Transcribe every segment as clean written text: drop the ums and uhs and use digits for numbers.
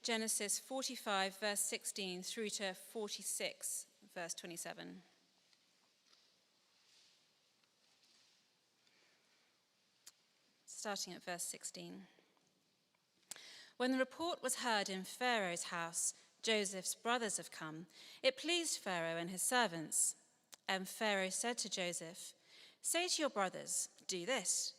Genesis 45, verse 16 through to 46, verse 27. Starting at verse 16. When the report was heard in Pharaoh's house, Joseph's brothers have come, it pleased Pharaoh and his servants. And Pharaoh said to Joseph, "Say to your brothers, do this.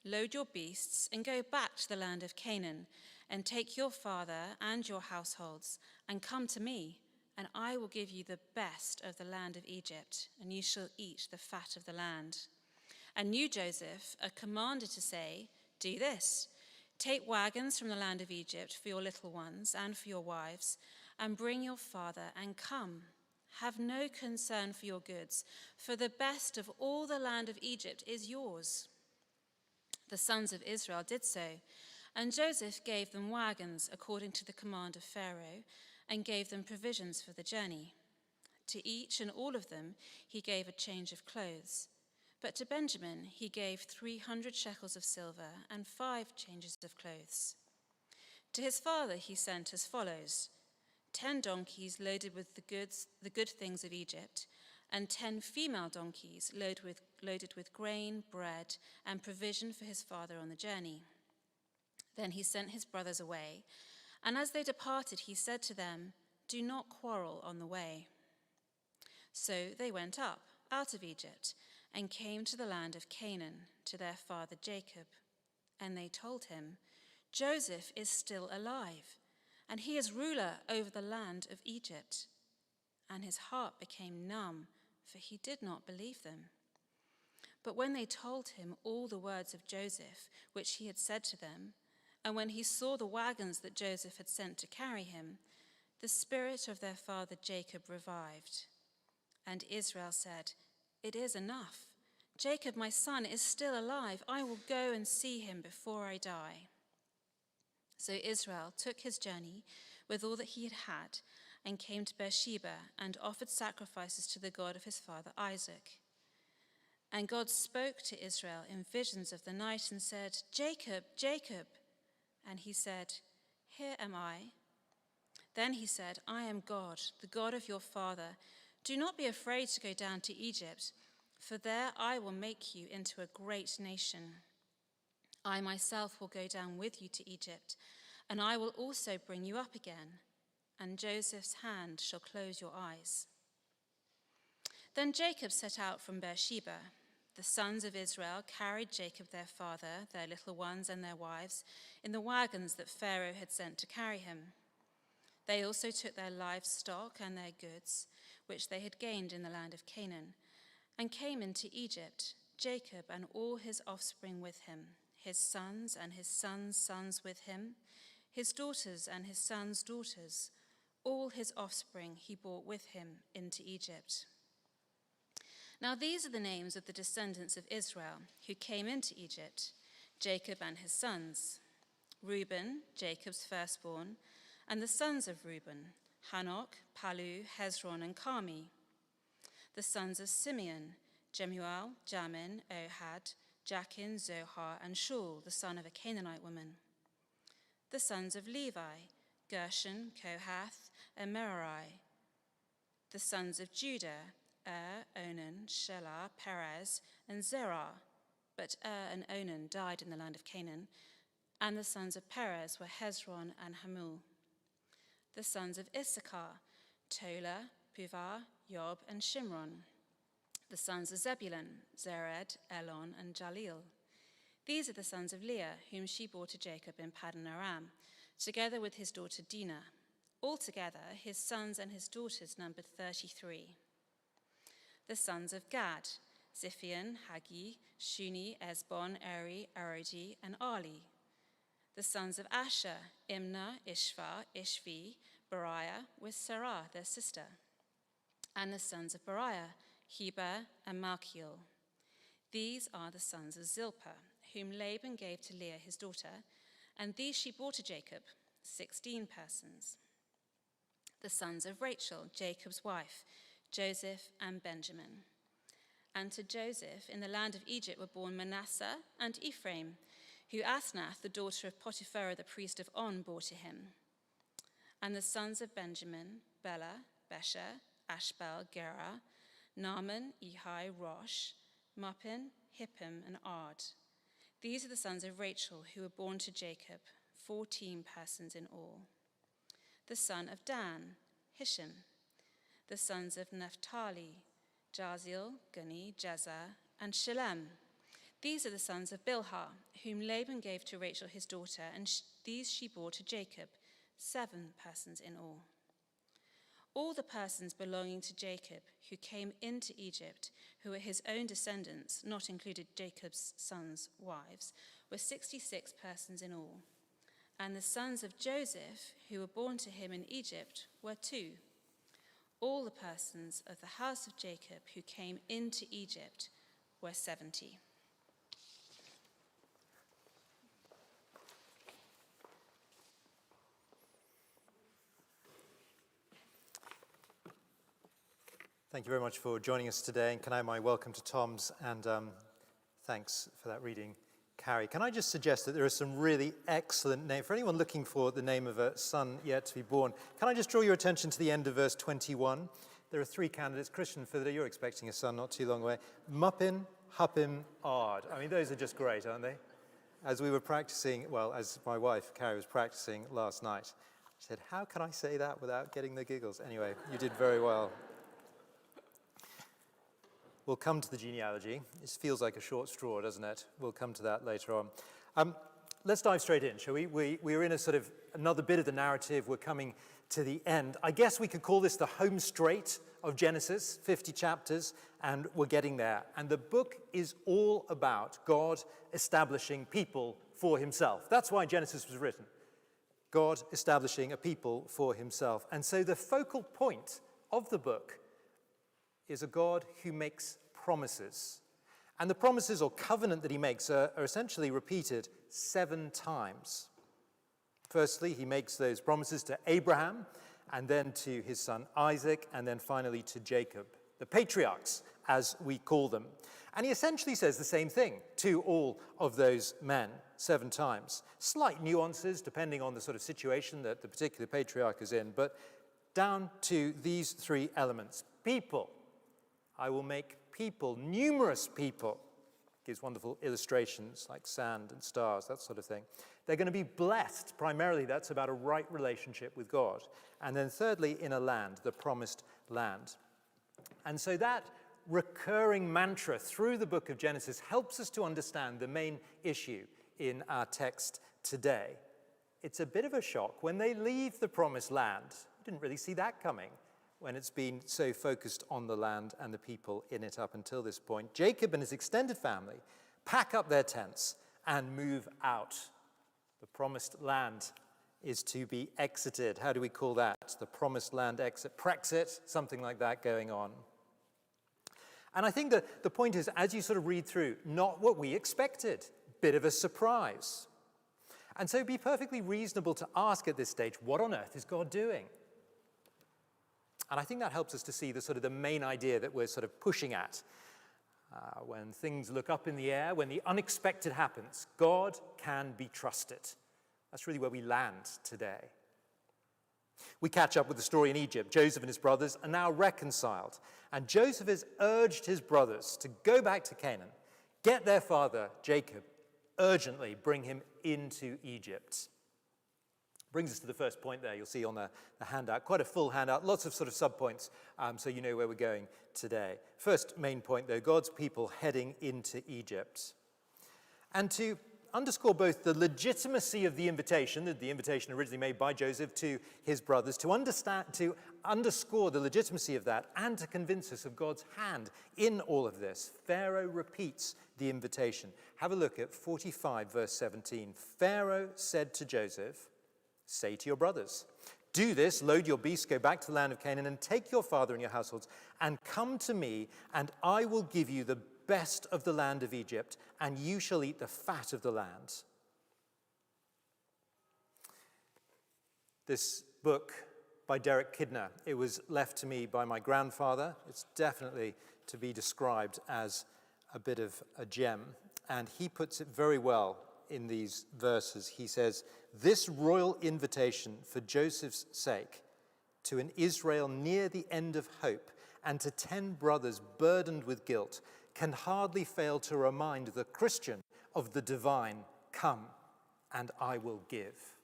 Load your beasts and go back to the land of Canaan, and take your father and your households, and come to me, and I will give you the best of the land of Egypt, and you shall eat the fat of the land." And you, Joseph, are commanded to say, "Do this. Take wagons from the land of Egypt for your little ones and for your wives, and bring your father and come. Have no concern for your goods, for the best of all the land of Egypt is yours." The sons of Israel did so, and Joseph gave them wagons according to the command of Pharaoh, and gave them provisions for the journey. To each and all of them he gave a change of clothes. But to Benjamin he gave 300 shekels of silver and 5 changes of clothes. To his father he sent as follows: 10 donkeys loaded with the good things of Egypt, and 10 female donkeys loaded with grain, bread, and provision for his father on the journey. Then he sent his brothers away, and as they departed he said to them, "Do not quarrel on the way." So they went up out of Egypt and came to the land of Canaan, to their father Jacob. And they told him, "Joseph is still alive, and he is ruler over the land of Egypt." And his heart became numb, for he did not believe them. But when they told him all the words of Joseph, which he had said to them, and when he saw the wagons that Joseph had sent to carry him, the spirit of their father Jacob revived. And Israel said, "It is enough. Jacob, my son, is still alive. I will go and see him before I die." So Israel took his journey with all that he had and came to Beersheba and offered sacrifices to the God of his father Isaac. And God spoke to Israel in visions of the night and said, "Jacob, Jacob." And he said, "Here am I." Then he said, "I am God, the God of your father. Do not be afraid to go down to Egypt, for there I will make you into a great nation. I myself will go down with you to Egypt, and I will also bring you up again, and Joseph's hand shall close your eyes." Then Jacob set out from Beersheba. The sons of Israel carried Jacob their father, their little ones and their wives, in the wagons that Pharaoh had sent to carry him. They also took their livestock and their goods, which they had gained in the land of Canaan, and came into Egypt, Jacob and all his offspring with him, his sons and his sons' sons with him, his daughters and his sons' daughters. All his offspring he brought with him into Egypt. Now these are the names of the descendants of Israel who came into Egypt, Jacob and his sons: Reuben, Jacob's firstborn, and the sons of Reuben, Hanok, Palu, Hezron, and Carmi. The sons of Simeon, Jemuel, Jamin, Ohad, Jachin, Zohar, and Shul, the son of a Canaanite woman. The sons of Levi, Gershon, Kohath, and Merari. The sons of Judah, Onan, Shelah, Perez, and Zerah. But and Onan died in the land of Canaan. And the sons of Perez were Hezron and Hamul. The sons of Issachar, Tola, Puvah, Yob, and Shimron. The sons of Zebulun, Zered, Elon, and Jalil. These are the sons of Leah, whom she bore to Jacob in Paddan Aram, together with his daughter Dinah. Altogether, his sons and his daughters numbered 33. The sons of Gad, Ziphion, Hagi, Shuni, Esbon, Eri, Arodi, and Ali. The sons of Asher, Imnah, Ishva, Ishvi, Beriah, with Sarah, their sister. And the sons of Beriah, Heber, and Malchiel. These are the sons of Zilpah, whom Laban gave to Leah his daughter, and these she bore to Jacob, 16 persons. The sons of Rachel, Jacob's wife, Joseph and Benjamin. And to Joseph in the land of Egypt were born Manasseh and Ephraim, who Asnath, the daughter of Potipharah, the priest of On, bore to him. And the sons of Benjamin, Bela, Besher, Ashbel, Gera, Naaman, Ehi, Rosh, Muppin, Hippim, and Ard. These are the sons of Rachel who were born to Jacob, 14 persons in all. The son of Dan, Hisham. The sons of Naphtali, Jaziel, Guni, Jezer, and Shillem. These are the sons of Bilhah, whom Laban gave to Rachel his daughter, and these she bore to Jacob, 7 persons in all. All the persons belonging to Jacob who came into Egypt, who were his own descendants, not included Jacob's sons' wives, were 66 persons in all. And the sons of Joseph, who were born to him in Egypt, were 2. All the persons of the house of Jacob who came into Egypt were 70. Thank you very much for joining us today, and can I add my welcome to Tom's, and thanks for that reading, Carrie. Can I just suggest that there are some really excellent names, for anyone looking for the name of a son yet to be born, can I just draw your attention to the end of verse 21? There are 3 candidates. Christian Fidler, you're expecting a son not too long away. Muppin, Huppim, Ard. I mean, those are just great, aren't they? As we were practicing, well, as my wife, Carrie, was practicing last night, she said, how can I say that without getting the giggles? Anyway, you did very well. We'll come to the genealogy. This feels like a short straw, doesn't it? We'll come to that later on. Let's dive straight in, shall we? We're in a sort of another bit of the narrative. We're coming to the end. I guess we could call this the home straight of Genesis, 50 chapters, and we're getting there. And the book is all about God establishing people for himself. That's why Genesis was written. God establishing a people for himself. And so the focal point of the book is a God who makes promises. And the promises or covenant that he makes are essentially repeated 7 times. Firstly, he makes those promises to Abraham, and then to his son Isaac, and then finally to Jacob, the patriarchs, as we call them. And he essentially says the same thing to all of those men 7 times. Slight nuances depending on the sort of situation that the particular patriarch is in, but down to these 3 elements. People. I will make people, numerous people. Gives wonderful illustrations like sand and stars, that sort of thing. They're going to be blessed. Primarily, that's about a right relationship with God. And then thirdly, in a land, the promised land. And so that recurring mantra through the book of Genesis helps us to understand the main issue in our text today. It's a bit of a shock. When they leave the promised land, we didn't really see that coming when it's been so focused on the land and the people in it up until this point. Jacob and his extended family pack up their tents and move out. The promised land is to be exited. How do we call that? The promised land exit, Brexit, something like that going on. And I think that the point is, as you sort of read through, not what we expected, bit of a surprise. And so it'd be perfectly reasonable to ask at this stage, what on earth is God doing? And I think that helps us to see the main idea that we're sort of pushing at. When things look up in the air, when the unexpected happens, God can be trusted. That's really where we land today. We catch up with the story in Egypt. Joseph and his brothers are now reconciled. And Joseph has urged his brothers to go back to Canaan, get their father, Jacob, urgently bring him into Egypt. Brings us to the first point there, you'll see on the handout. Quite a full handout, lots of sort of subpoints, so you know where we're going today. First main point, though, God's people heading into Egypt. And to underscore both the legitimacy of the invitation originally made by Joseph to his brothers, to underscore the legitimacy of that, and to convince us of God's hand in all of this, Pharaoh repeats the invitation. Have a look at 45, verse 17. Pharaoh said to Joseph, say to your brothers, do this, load your beasts, go back to the land of Canaan, and take your father and your households, and come to me, and I will give you the best of the land of Egypt, and you shall eat the fat of the land. This book by Derek Kidner, it was left to me by my grandfather. It's definitely to be described as a bit of a gem, and he puts it very well in these verses, he says, "This royal invitation for Joseph's sake to an Israel near the end of hope and to 10 brothers burdened with guilt can hardly fail to remind the Christian of the divine, 'Come, and I will give.'"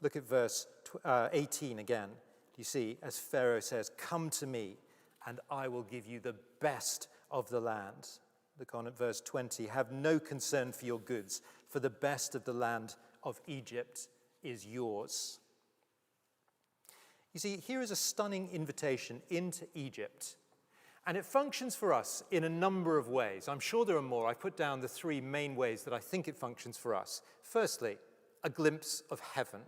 Look at verse 18 again. Do you see, as Pharaoh says, "Come to me, and I will give you the best of the land." Look on at verse 20. "Have no concern for your goods, for the best of the land of Egypt is yours." You see, here is a stunning invitation into Egypt. And it functions for us in a number of ways. I'm sure there are more. I put down the 3 main ways that I think it functions for us. Firstly, a glimpse of heaven.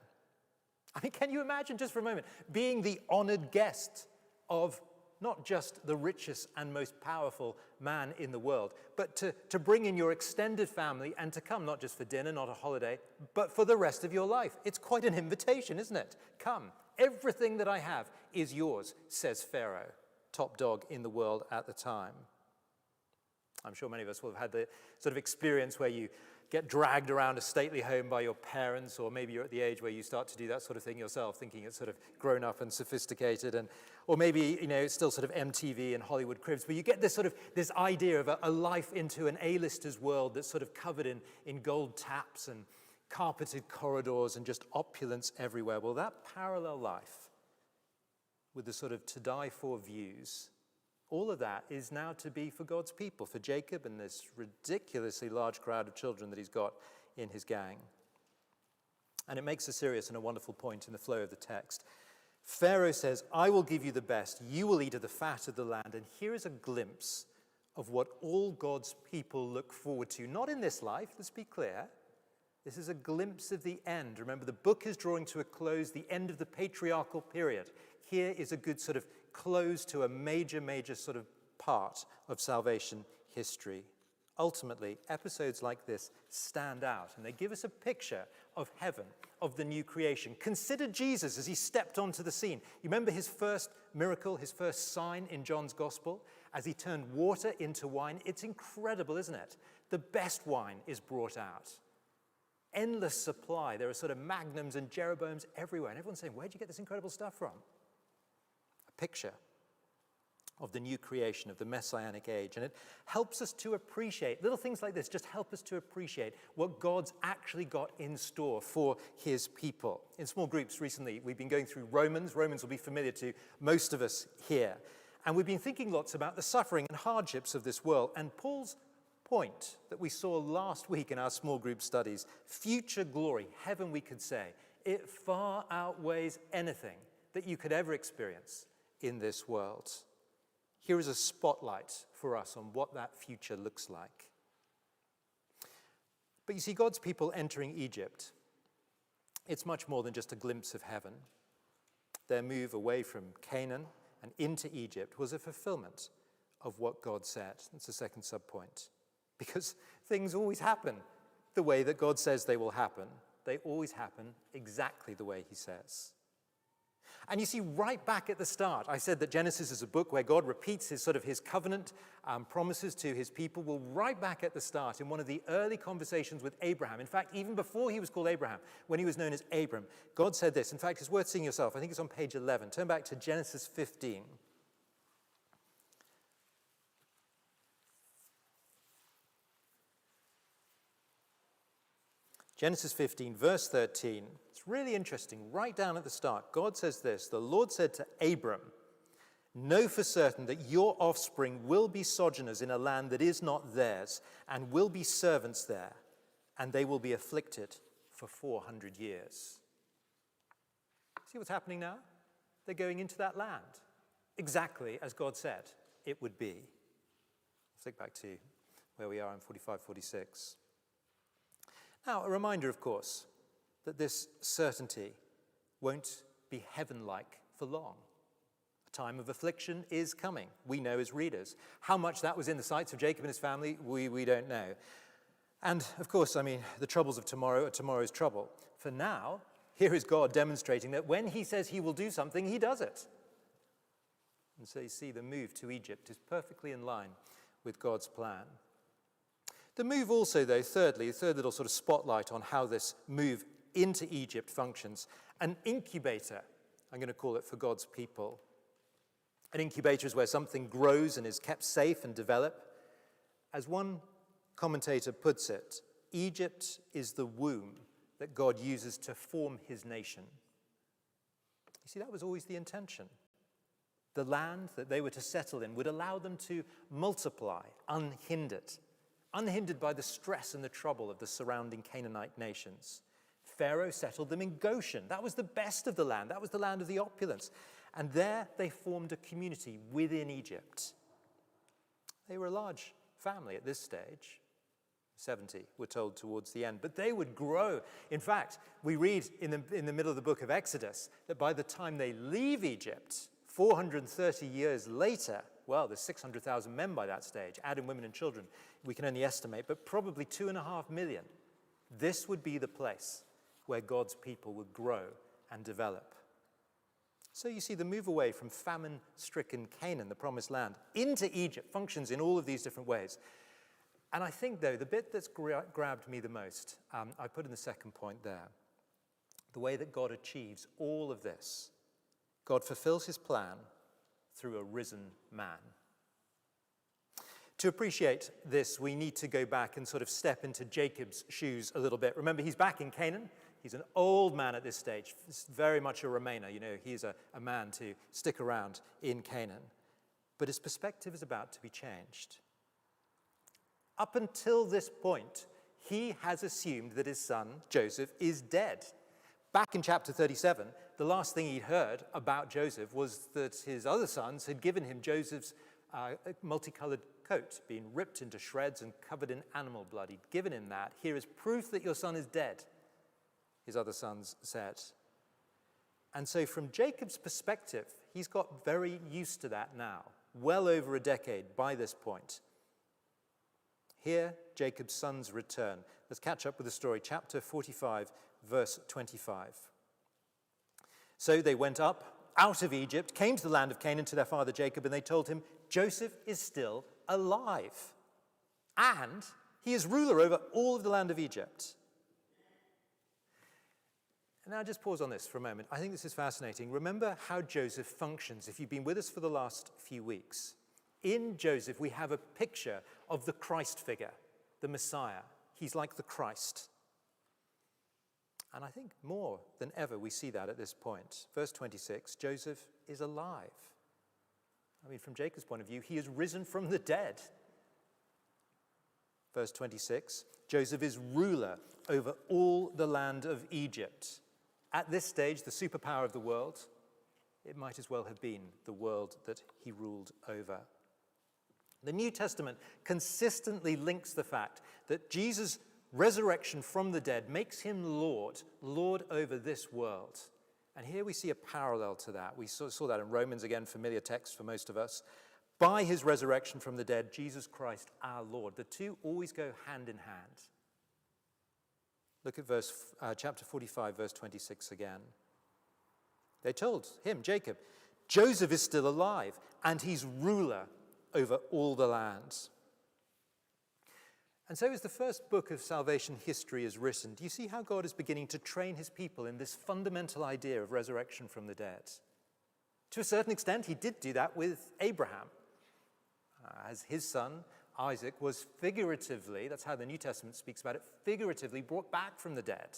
I mean, can you imagine just for a moment being the honored guest of not just the richest and most powerful man in the world, but to bring in your extended family and to come not just for dinner, not a holiday, but for the rest of your life? It's quite an invitation, isn't it? Come, everything that I have is yours, says Pharaoh, top dog in the world at the time. I'm sure many of us will have had the sort of experience where you get dragged around a stately home by your parents, or maybe you're at the age where you start to do that sort of thing yourself, thinking it's sort of grown up and sophisticated, or maybe, it's still sort of MTV and Hollywood cribs, but you get this idea of a life into an A-lister's world that's sort of covered in gold taps and carpeted corridors and just opulence everywhere. Well, that parallel life with the sort of to-die-for views, all of that is now to be for God's people, for Jacob and this ridiculously large crowd of children that he's got in his gang. And it makes a serious and a wonderful point in the flow of the text. Pharaoh says, "I will give you the best. You will eat of the fat of the land." And here is a glimpse of what all God's people look forward to. Not in this life, let's be clear. This is a glimpse of the end. Remember, the book is drawing to a close, the end of the patriarchal period. Here is a good sort of close to a major sort of part of salvation history. Ultimately, episodes like this stand out, and they give us a picture of heaven, of the new creation. Consider Jesus as he stepped onto the scene. You remember his first miracle, his first sign in John's gospel, as he turned water into wine? It's incredible, isn't it? The best wine is brought out. Endless supply. There are sort of magnums and Jeroboams everywhere, and everyone's saying, "Where'd you get this incredible stuff from?" Picture of the new creation, of the messianic age. And it helps us to appreciate, little things like this just help us to appreciate what God's actually got in store for his people. In small groups recently, we've been going through Romans. Romans will be familiar to most of us here. And we've been thinking lots about the suffering and hardships of this world. And Paul's point that we saw last week in our small group studies, future glory, heaven we could say, it far outweighs anything that you could ever experience in this world. Here is a spotlight for us on what that future looks like. But you see, God's people entering Egypt, it's much more than just a glimpse of heaven. Their move away from Canaan and into Egypt was a fulfillment of what God said. That's the second subpoint. Because things always happen the way that God says they will happen. They always happen exactly the way he says. And you see, right back at the start, I said that Genesis is a book where God repeats his covenant promises to his people. Well, right back at the start, in one of the early conversations with Abraham, in fact, even before he was called Abraham, when he was known as Abram, God said this. In fact, it's worth seeing yourself. I think it's on page 11. Turn back to Genesis 15. Genesis 15, verse 13. It's really interesting. Right down at the start, God says this: "The Lord said to Abram, know for certain that your offspring will be sojourners in a land that is not theirs, and will be servants there, and they will be afflicted for 400 years. See what's happening now? They're going into that land, exactly as God said it would be. Flick back to where we are in 45, 46. Now, a reminder, of course, that this certainty won't be heaven-like for long. A time of affliction is coming, we know as readers. How much that was in the sights of Jacob and his family, we don't know. And, of course, the troubles of tomorrow are tomorrow's trouble. For now, here is God demonstrating that when he says he will do something, he does it. And so you see the move to Egypt is perfectly in line with God's plan. The move also, though, thirdly, the third little sort of spotlight on how this move into Egypt functions, an incubator, I'm going to call it, for God's people. An incubator is where something grows and is kept safe and developed. As one commentator puts it, Egypt is the womb that God uses to form his nation. You see, that was always the intention. The land that they were to settle in would allow them to multiply unhindered by the stress and the trouble of the surrounding Canaanite nations. Pharaoh settled them in Goshen. That was the best of the land. That was the land of the opulence. And there they formed a community within Egypt. They were a large family at this stage. 70, we're told, towards the end. But they would grow. In fact, we read in the middle of the book of Exodus that by the time they leave Egypt, 430 years later, well, there's 600,000 men by that stage, adding women and children. We can only estimate, but probably 2.5 million. This would be the place where God's people would grow and develop. So you see, the move away from famine-stricken Canaan, the promised land, into Egypt functions in all of these different ways. And I think, though, the bit that's grabbed me the most, I put in the second point there, the way that God achieves all of this. God fulfills his plan through a risen man. To appreciate this, we need to go back and sort of step into Jacob's shoes a little bit. Remember, he's back in Canaan. He's an old man at this stage, very much a Remainer. You know, he's a man to stick around in Canaan. But his perspective is about to be changed. Up until this point, he has assumed that his son, Joseph, is dead. Back in chapter 37, the last thing he'd heard about Joseph was that his other sons had given him Joseph's multicolored coat, being ripped into shreds and covered in animal blood. He'd given him that. Here is proof that your son is dead, his other sons said. And so from Jacob's perspective, he's got very used to that now, well over a decade by this point. Here, Jacob's sons return. Let's catch up with the story. Chapter 45, verse 25. So they went up out of Egypt, came to the land of Canaan to their father Jacob, and they told him, Joseph is still alive, and he is ruler over all of the land of Egypt. And now just pause on this for a moment. I think this is fascinating. Remember how Joseph functions, if you've been with us for the last few weeks. In Joseph, we have a picture of the Christ figure, the Messiah. He's like the Christ. And I think more than ever we see that at this point. Verse 26, Joseph is alive. I mean, from Jacob's point of view, he is risen from the dead. Verse 26, Joseph is ruler over all the land of Egypt. At this stage, the superpower of the world, it might as well have been the world that he ruled over. The New Testament consistently links the fact that Jesus' resurrection from the dead makes him Lord over this world. And here we see a parallel to that. We saw that in Romans, again, familiar text for most of us. By his resurrection from the dead, Jesus Christ, our Lord. The two always go hand in hand. Look at chapter 45, verse 26 again. They told him, Jacob, Joseph is still alive, and he's ruler over all the lands. And so as the first book of salvation history is written, do you see how God is beginning to train his people in this fundamental idea of resurrection from the dead? To a certain extent, he did do that with Abraham, as his son Isaac was figuratively, that's how the New Testament speaks about it, figuratively brought back from the dead.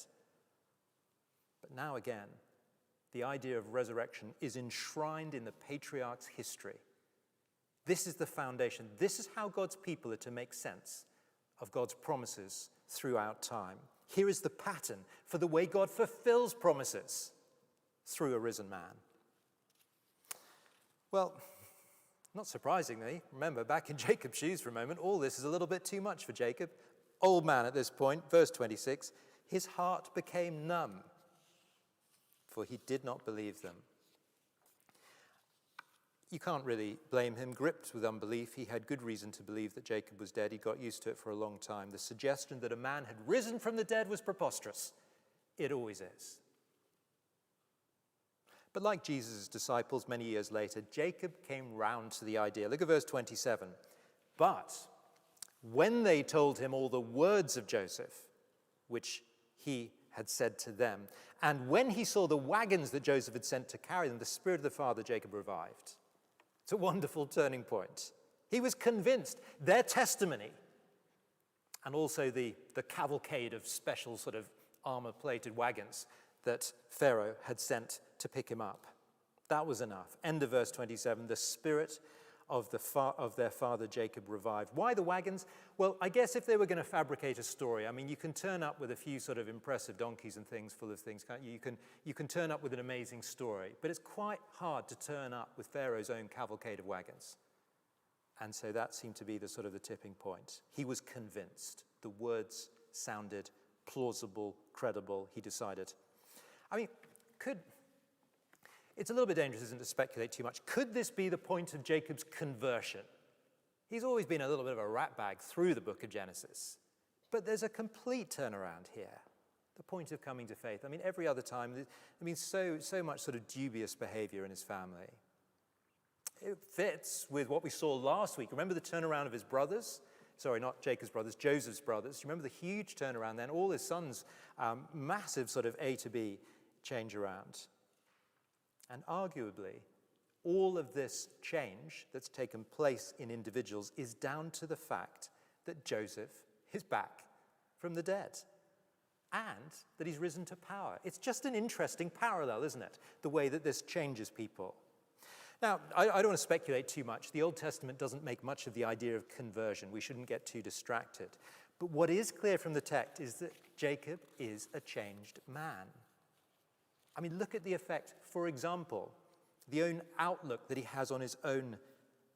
But now again, the idea of resurrection is enshrined in the patriarch's history. This is the foundation. This is how God's people are to make sense of God's promises throughout time. Here is the pattern for the way God fulfills promises through a risen man. Well, not surprisingly, remember, back in Jacob's shoes for a moment, all this is a little bit too much for Jacob. Old man at this point, verse 26, his heart became numb, for he did not believe them. You can't really blame him. Gripped with unbelief, he had good reason to believe that Jacob was dead. He got used to it for a long time. The suggestion that a man had risen from the dead was preposterous. It always is. But like Jesus' disciples many years later, Jacob came round to the idea. Look at verse 27. But when they told him all the words of Joseph, which he had said to them, and when he saw the wagons that Joseph had sent to carry them, the spirit of the father Jacob revived. It's a wonderful turning point. He was convinced their testimony, and also the cavalcade of special sort of armor-plated wagons that Pharaoh had sent to pick him up. That was enough. End of verse 27, the spirit of their father Jacob revived. Why the wagons? Well, I guess if they were going to fabricate a story, I mean, you can turn up with a few sort of impressive donkeys and things full of things, can't you? You can turn up with an amazing story, but it's quite hard to turn up with Pharaoh's own cavalcade of wagons. And so that seemed to be the sort of the tipping point. He was convinced. The words sounded plausible, credible, he decided. I mean, it's a little bit dangerous, isn't it, to speculate too much. Could this be the point of Jacob's conversion? He's always been a little bit of a ratbag through the book of Genesis. But there's a complete turnaround here. The point of coming to faith. I mean, every other time, so much sort of dubious behavior in his family. It fits with what we saw last week. Remember the turnaround of his brothers? Sorry, not Jacob's brothers, Joseph's brothers. You remember the huge turnaround then? All his sons, massive sort of A to B change around. And arguably, all of this change that's taken place in individuals is down to the fact that Joseph is back from the dead and that he's risen to power. It's just an interesting parallel, isn't it? The way that this changes people. Now, I don't want to speculate too much. The Old Testament doesn't make much of the idea of conversion. We shouldn't get too distracted. But what is clear from the text is that Jacob is a changed man. I mean, look at the effect, for example, the own outlook that he has on his own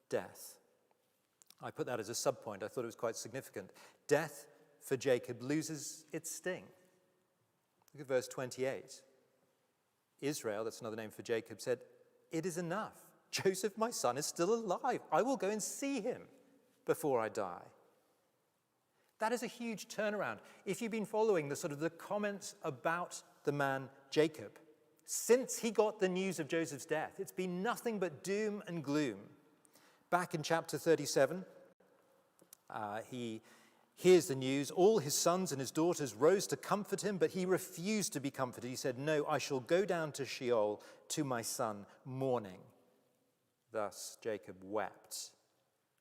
death. I put that as a subpoint. I thought it was quite significant. Death for Jacob loses its sting. Look at verse 28. Israel, that's another name for Jacob, said, "It is enough. Joseph, my son, is still alive. I will go and see him before I die." That is a huge turnaround. If you've been following the comments about the man Jacob, since he got the news of Joseph's death, it's been nothing but doom and gloom. Back in chapter 37, he hears the news. All his sons and his daughters rose to comfort him, but he refused to be comforted. He said, "No, I shall go down to Sheol to my son, mourning." Thus Jacob wept.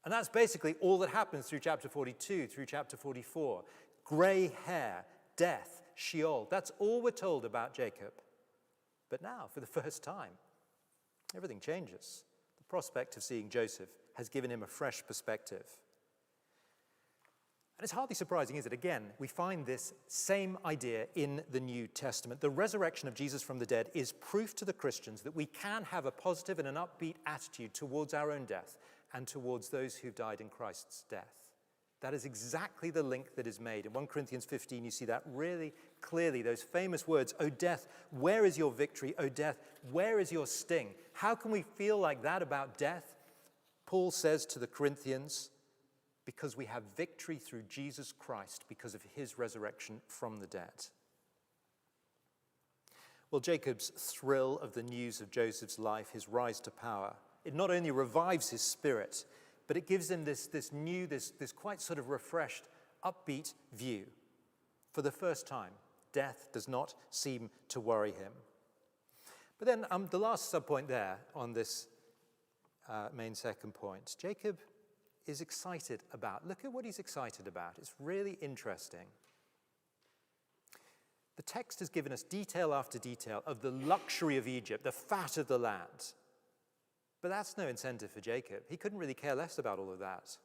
And that's basically all that happens through chapter 42, through chapter 44. Gray hair, death, Sheol. That's all we're told about Jacob. But now, for the first time, everything changes. The prospect of seeing Joseph has given him a fresh perspective. And it's hardly surprising, is it? Again, we find this same idea in the New Testament. The resurrection of Jesus from the dead is proof to the Christians that we can have a positive and an upbeat attitude towards our own death and towards those who died in Christ's death. That is exactly the link that is made. In 1 Corinthians 15, you see that really clearly, those famous words, "O death, where is your victory? O death, where is your sting?" How can we feel like that about death? Paul says to the Corinthians, because we have victory through Jesus Christ because of his resurrection from the dead. Well, Jacob's thrill of the news of Joseph's life, his rise to power, it not only revives his spirit, but it gives him this quite sort of refreshed, upbeat view. For the first time, death does not seem to worry him. But then the last subpoint there on this main second point, Jacob is excited about. Look at what he's excited about. It's really interesting. The text has given us detail after detail of the luxury of Egypt, the fat of the land. But that's no incentive for Jacob. He couldn't really care less about all of that.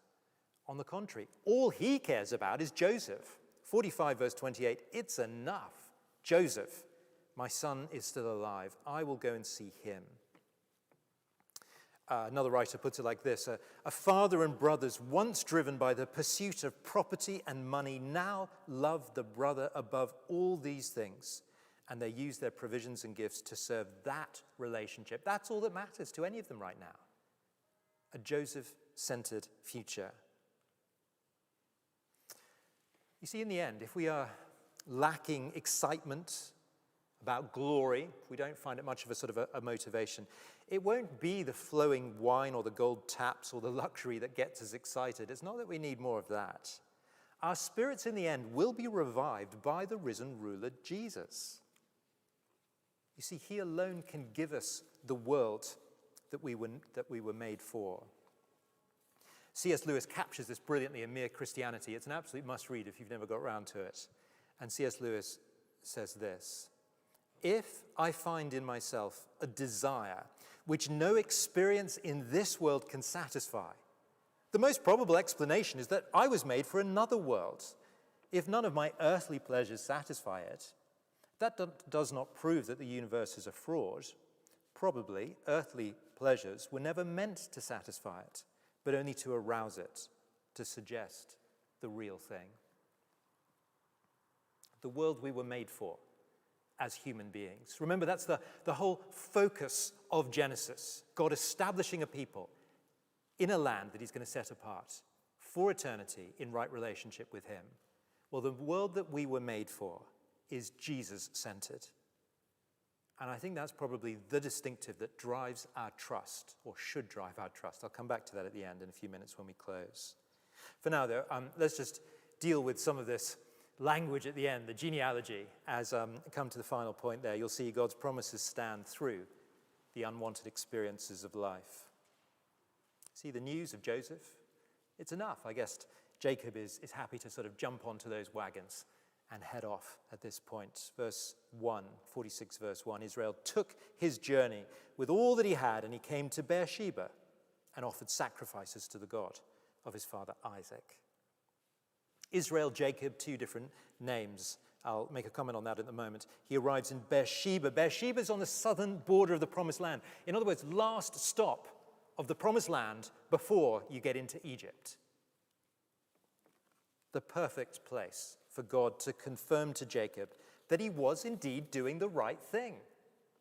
On the contrary, all he cares about is Joseph. 45 verse 28, "It's enough. Joseph, my son is still alive. I will go and see him." Another writer puts it like this, a father and brothers once driven by the pursuit of property and money now love the brother above all these things, and they use their provisions and gifts to serve that relationship. That's all that matters to any of them right now. A Joseph-centered future. You see, in the end, if we are lacking excitement about glory, we don't find it much of a sort of a motivation. It won't be the flowing wine or the gold taps or the luxury that gets us excited. It's not that we need more of that. Our spirits in the end will be revived by the risen ruler Jesus. You see, he alone can give us the world that we were made for. C.S. Lewis captures this brilliantly in Mere Christianity. It's an absolute must-read if you've never got round to it. And C.S. Lewis says this: "If I find in myself a desire which no experience in this world can satisfy, the most probable explanation is that I was made for another world. If none of my earthly pleasures satisfy it, that does not prove that the universe is a fraud. Probably earthly pleasures were never meant to satisfy it, but only to arouse it, to suggest the real thing." The world we were made for as human beings. Remember, that's the whole focus of Genesis. God establishing a people in a land that he's going to set apart for eternity in right relationship with him. Well, the world that we were made for is Jesus-centered. And I think that's probably the distinctive that drives our trust, or should drive our trust. I'll come back to that at the end in a few minutes when we close. For now, though, let's just deal with some of this language at the end, the genealogy. As come to the final point there, you'll see God's promises stand through the unwanted experiences of life. See the news of Joseph? It's enough. I guess Jacob is happy to sort of jump onto those wagons and head off at this point. Verse 1, 46 verse 1, Israel took his journey with all that he had, and he came to Beersheba and offered sacrifices to the God of his father Isaac. Israel, Jacob, two different names. I'll make a comment on that in a moment. He arrives in Beersheba. Beersheba is on the southern border of the Promised Land. In other words, last stop of the Promised Land before you get into Egypt. The perfect place for God to confirm to Jacob that he was indeed doing the right thing.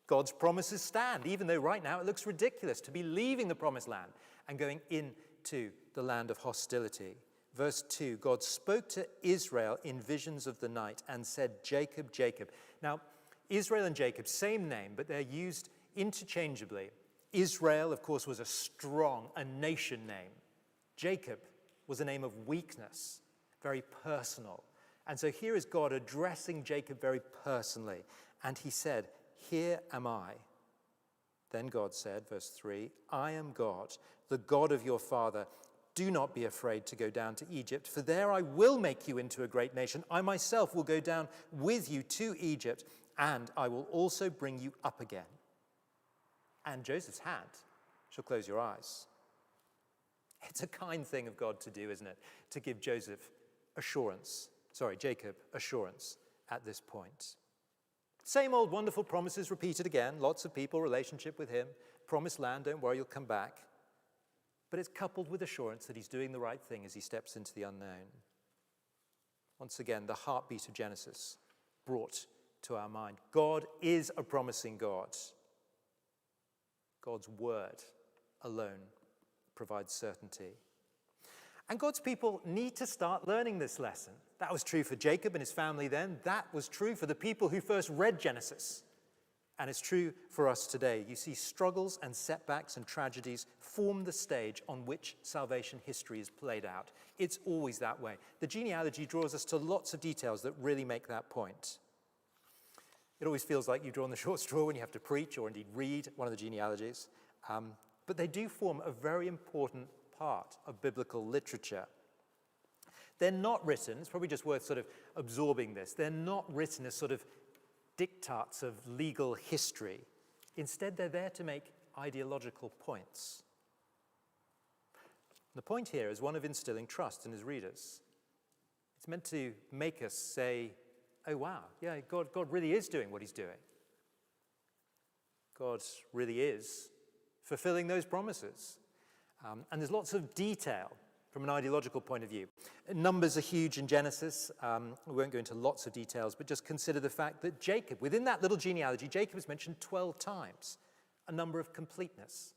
God's promises stand, even though right now it looks ridiculous to be leaving the Promised Land and going into the land of hostility. Verse 2, God spoke to Israel in visions of the night and said, "Jacob, Jacob." Now, Israel and Jacob, same name, but they're used interchangeably. Israel, of course, was a strong, a nation name. Jacob was a name of weakness, very personal. And so here is God addressing Jacob very personally. And he said, "Here am I." Then God said, verse 3, "I am God, the God of your father. Do not be afraid to go down to Egypt, for there I will make you into a great nation. I myself will go down with you to Egypt, and I will also bring you up again. And Joseph's hand shall close your eyes." It's a kind thing of God to do, isn't it? To give Jacob assurance at this point. Same old wonderful promises repeated again. Lots of people, relationship with him. Promised land, don't worry, you'll come back. But it's coupled with assurance that he's doing the right thing as he steps into the unknown. Once again, the heartbeat of Genesis brought to our mind. God is a promising God. God's word alone provides certainty. And God's people need to start learning this lesson. That was true for Jacob and his family then. That was true for the people who first read Genesis. And it's true for us today. You see, struggles and setbacks and tragedies form the stage on which salvation history is played out. It's always that way. The genealogy draws us to lots of details that really make that point. It always feels like you've drawn the short straw when you have to preach or indeed read one of the genealogies. But they do form a very important part of biblical literature. They're not written, it's probably just worth sort of absorbing this, they're not written as sort of diktats of legal history. Instead, they're there to make ideological points. The point here is one of instilling trust in his readers. It's meant to make us say, "Oh wow, yeah, God really is doing what he's doing. God really is fulfilling those promises." And there's lots of detail from an ideological point of view. Numbers are huge in Genesis. We won't go into lots of details, but just consider the fact that Jacob, within that little genealogy, Jacob is mentioned 12 times, a number of completeness.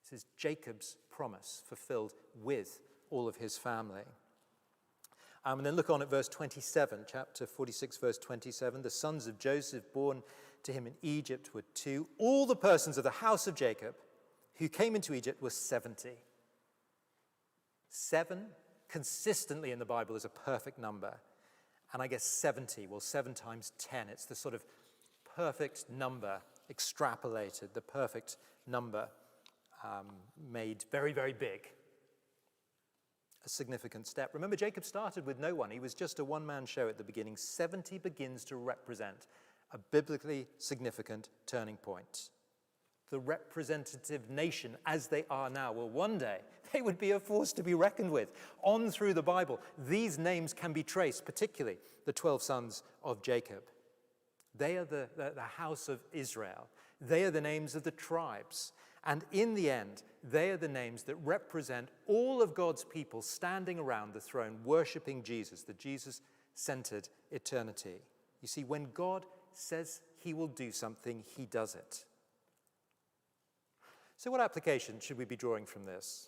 This is Jacob's promise fulfilled with all of his family. And then look on at verse 27, chapter 46, verse 27. The sons of Joseph born to him in Egypt were 2. All the persons of the house of Jacob who came into Egypt were 70. 7 consistently in the Bible is a perfect number. And I guess 70, well, 7 times 10, it's the sort of perfect number extrapolated, the perfect number made very, very big. A significant step. Remember, Jacob started with no one. He was just a one-man show at the beginning. 70 begins to represent a biblically significant turning point. The representative nation, as they are now, well, one day they would be a force to be reckoned with. On through the Bible, these names can be traced, particularly the 12 sons of Jacob. They are the house of Israel. They are the names of the tribes. And in the end, they are the names that represent all of God's people standing around the throne, worshiping Jesus, the Jesus-centered eternity. You see, when God says he will do something, he does it. So what application should we be drawing from this?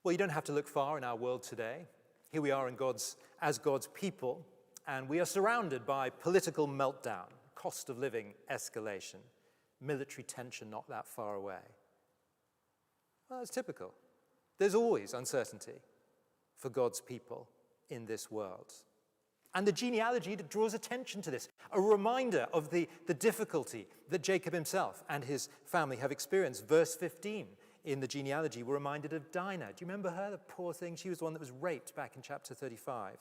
Well, you don't have to look far in our world today. Here we are as God's people, and we are surrounded by political meltdown, cost of living escalation, military tension not that far away. Well, it's typical. There's always uncertainty for God's people in this world. And the genealogy that draws attention to this, a reminder of the difficulty that Jacob himself and his family have experienced. Verse 15 in the genealogy, we're reminded of Dinah. Do you remember her, the poor thing? She was the one that was raped back in chapter 35.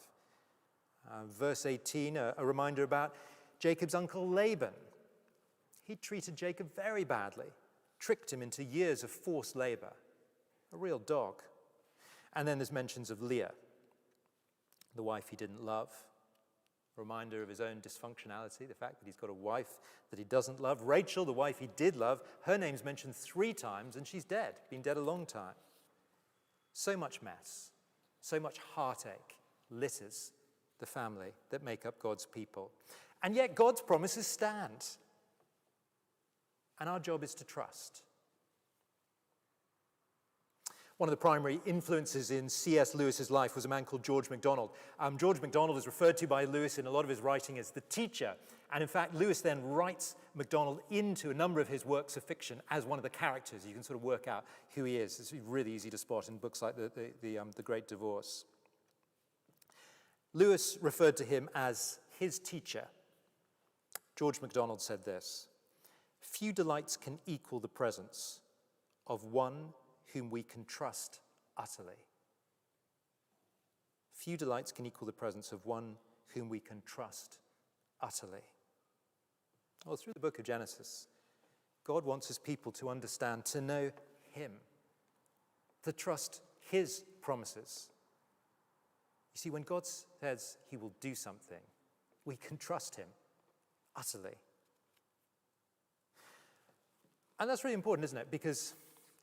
Verse 18, a reminder about Jacob's uncle Laban. He treated Jacob very badly, tricked him into years of forced labor, a real dog. And then there's mentions of Leah, the wife he didn't love, a reminder of his own dysfunctionality, the fact that he's got a wife that he doesn't love. Rachel, the wife he did love, her name's mentioned 3 times, and she's dead, been dead a long time. So much mess, so much heartache litters the family that make up God's people. And yet God's promises stand. And our job is to trust. One of the primary influences in C.S. Lewis's life was a man called George MacDonald. George MacDonald is referred to by Lewis in a lot of his writing as the teacher. And in fact, Lewis then writes MacDonald into a number of his works of fiction as one of the characters. You can sort of work out who he is. It's really easy to spot in books like The Great Divorce. Lewis referred to him as his teacher. George MacDonald said this: "Few delights can equal the presence of one whom we can trust utterly." Few delights can equal the presence of one whom we can trust utterly. Well, through the book of Genesis, God wants his people to understand, to know him, to trust his promises. You see, when God says he will do something, we can trust him utterly. And that's really important, isn't it? Because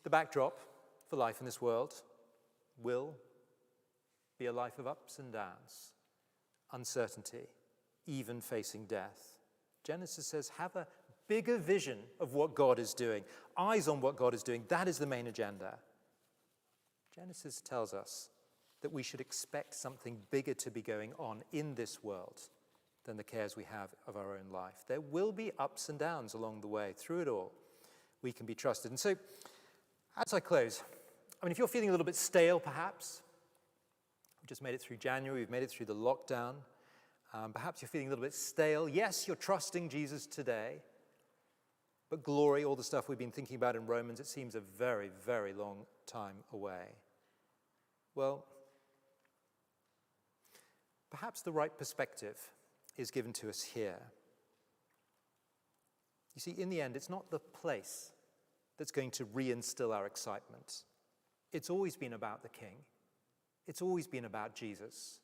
the backdrop for life in this world will be a life of ups and downs, uncertainty, even facing death. Genesis says, have a bigger vision of what God is doing, eyes on what God is doing. That is the main agenda. Genesis tells us that we should expect something bigger to be going on in this world than the cares we have of our own life. There will be ups and downs along the way. Through it all, we can be trusted. And so, as I close, if you're feeling a little bit stale, perhaps, we've just made it through January, we've made it through the lockdown, perhaps you're feeling a little bit stale. Yes, you're trusting Jesus today, but glory, all the stuff we've been thinking about in Romans, it seems a very, very long time away. Well, perhaps the right perspective is given to us here. You see, in the end, it's not the place that's going to reinstill our excitement. It's always been about the King. It's always been about Jesus.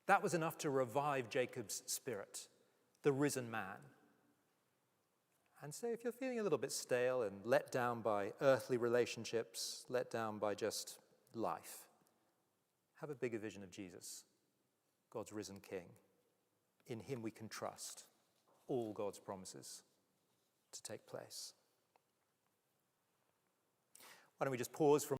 That was enough to revive Jacob's spirit, the risen man. And so if you're feeling a little bit stale and let down by earthly relationships, let down by just life, have a bigger vision of Jesus, God's risen King. In him we can trust all God's promises to take place. Why don't we just pause for a